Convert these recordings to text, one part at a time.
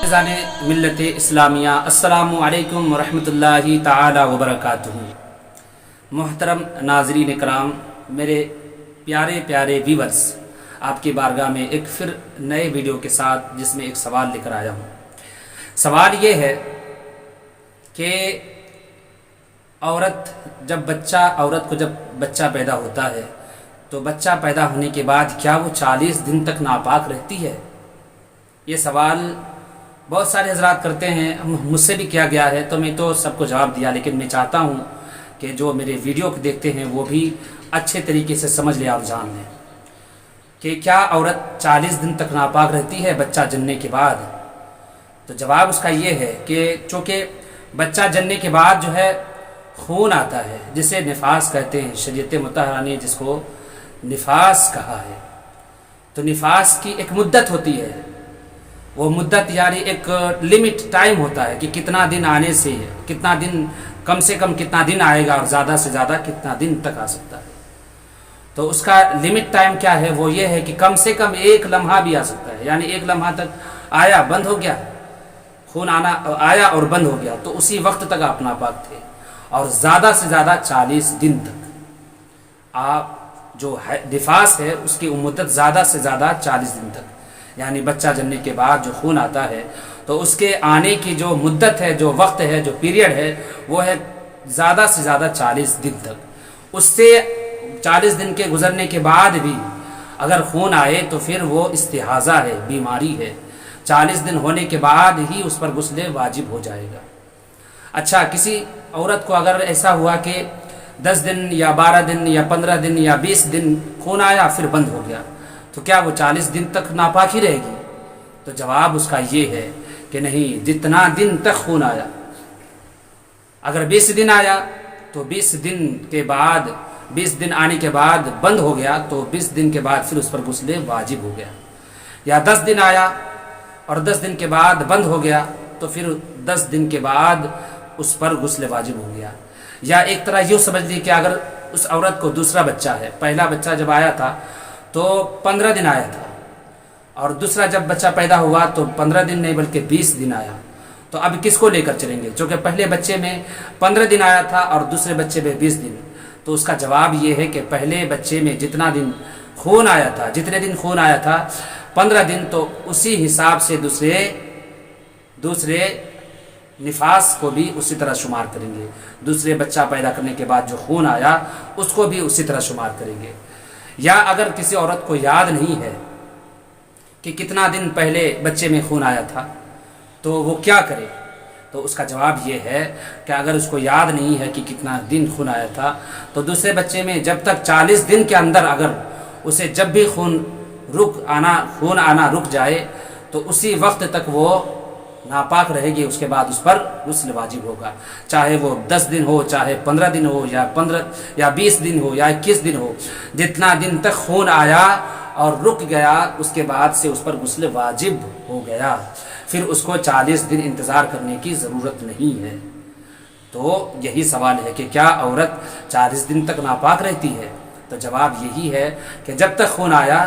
فیضان ملت اسلامیہ، السلام علیکم ورحمۃ اللہ تعالی وبرکاتہ۔ محترم ناظرین کرام، میرے پیارے پیارے ویورز، آپ کی بارگاہ میں ایک پھر نئے ویڈیو کے ساتھ جس میں ایک سوال لے کر آیا ہوں۔ سوال یہ ہے کہ عورت کو جب بچہ پیدا ہوتا ہے تو بچہ پیدا ہونے کے بعد کیا وہ 40 دن تک ناپاک رہتی ہے؟ یہ سوال بہت سارے حضرات کرتے ہیں، مجھ سے بھی کیا گیا ہے، تو میں تو سب کو جواب دیا، لیکن میں چاہتا ہوں کہ جو میرے ویڈیو کو دیکھتے ہیں وہ بھی اچھے طریقے سے سمجھ لیں اور جان لیں کہ کیا عورت 40 دن تک ناپاک رہتی ہے بچہ جننے کے بعد؟ تو جواب اس کا یہ ہے کہ چونکہ بچہ جننے کے بعد جو ہے خون آتا ہے، جسے نفاس کہتے ہیں، شریعت مطہرہ نے جس کو نفاس کہا ہے، تو نفاس کی ایک مدت ہوتی ہے، وہ مدت یعنی ایک لمٹ ٹائم ہوتا ہے کہ کتنا دن آنے سے کتنا دن، کم سے کم کتنا دن آئے گا اور زیادہ سے زیادہ کتنا دن تک آ سکتا ہے۔ تو اس کا لمٹ ٹائم کیا ہے؟ وہ یہ ہے کہ کم سے کم 1 لمحہ بھی آ سکتا ہے، یعنی 1 لمحہ تک آیا، بند ہو گیا، خون آنا آیا اور بند ہو گیا، تو اسی وقت تک آپ ناپاک تھے، اور زیادہ سے زیادہ 40 دن تک آپ جو نفاس ہے اس کی مدت زیادہ سے زیادہ 40 دن تک، یعنی بچہ جننے کے بعد جو خون آتا ہے تو اس کے آنے کی جو مدت ہے، جو وقت ہے، جو پیریڈ ہے، وہ ہے زیادہ سے زیادہ 40 دن تک۔ اس سے 40 دن کے گزرنے کے بعد بھی اگر خون آئے تو پھر وہ استحاضہ ہے، بیماری ہے، 40 دن ہونے کے بعد ہی اس پر غسل واجب ہو جائے گا۔ اچھا، کسی عورت کو اگر ایسا ہوا کہ 10 دن یا 12 دن یا 15 دن یا 20 دن خون آیا پھر بند ہو گیا، تو کیا وہ 40 دن تک ناپاک ہی رہے گی؟ تو جواب اس کا یہ ہے کہ نہیں، جتنا دن تک خون آیا، اگر 20 دن آیا تو 20 دن کے بعد، 20 دن آنے کے بعد بند ہو گیا تو 20 دن کے بعد پھر اس پر غسل واجب ہو گیا، یا 10 دن آیا اور 10 دن کے بعد بند ہو گیا تو پھر 10 دن کے بعد اس پر غسل واجب ہو گیا۔ یا ایک طرح یوں سمجھ لی کہ اگر اس عورت کو دوسرا بچہ ہے، پہلا بچہ جب آیا تھا تو 15 دن آیا تھا، اور دوسرا جب بچہ پیدا ہوا تو 15 دن نہیں بلکہ 20 دن آیا، تو اب کس کو لے کر چلیں گے؟ چونکہ پہلے بچے میں 15 دن آیا تھا اور دوسرے بچے میں 20 دن، تو اس کا جواب یہ ہے کہ پہلے بچے میں جتنا دن خون آیا تھا، جتنے دن خون آیا تھا 15 دن، تو اسی حساب سے دوسرے نفاس کو بھی اسی طرح شمار کریں گے، دوسرے بچہ پیدا کرنے کے بعد جو خون آیا اس کو بھی اسی طرح شمار کریں گے۔ یا اگر کسی عورت کو یاد نہیں ہے کہ کتنا دن پہلے بچے میں خون آیا تھا تو وہ کیا کرے؟ تو اس کا جواب یہ ہے کہ اگر اس کو یاد نہیں ہے کہ کتنا دن خون آیا تھا تو دوسرے بچے میں جب تک 40 دن کے اندر اگر اسے جب بھی خون آنا رک جائے تو اسی وقت تک وہ ناپاک رہے گی، اس کے بعد اس پر غسل واجب ہوگا، چاہے وہ 10 دن ہو، چاہے 15 دن ہو، یا 20 دن ہو، یا 21 دن ہو، جتنا دن تک خون آیا اور رک گیا اس کے بعد سے اس پر غسل واجب ہو گیا، پھر اس کو 40 دن انتظار کرنے کی ضرورت نہیں ہے۔ تو یہی سوال ہے کہ کیا عورت 40 دن تک ناپاک رہتی ہے؟ تو جواب یہی ہے کہ جب تک خون آیا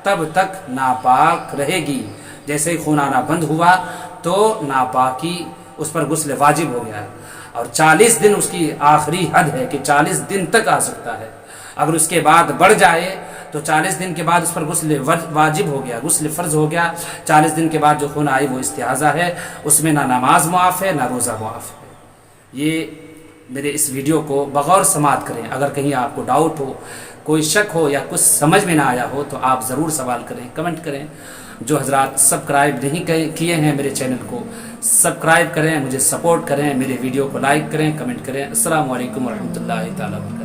تب تک ناپاک رہے گی، جیسے ہی خون آنا بند ہوا تو ناپاکی اس پر غسل واجب ہو گیا، اور 40 دن اس کی آخری حد ہے کہ 40 دن تک آ سکتا ہے۔ اگر اس کے بعد بڑھ جائے تو 40 دن کے بعد اس پر غسل واجب ہو گیا، غسل فرض ہو گیا۔ 40 دن کے بعد جو خون آئی وہ استحاضہ ہے، اس میں نہ نماز معاف ہے نہ روزہ معاف ہے۔ یہ میرے اس ویڈیو کو بغور سماعت کریں، اگر کہیں آپ کو ڈاؤٹ ہو، کوئی شک ہو یا کچھ سمجھ میں نہ آیا ہو تو آپ ضرور سوال کریں، کمنٹ کریں۔ جو حضرات سبسکرائب نہیں کیے ہیں میرے چینل کو، سبسکرائب کریں، مجھے سپورٹ کریں، میرے ویڈیو کو لائک کریں، کمنٹ کریں۔ السلام علیکم ورحمۃ اللہ تعالیٰ وبرکاتہ۔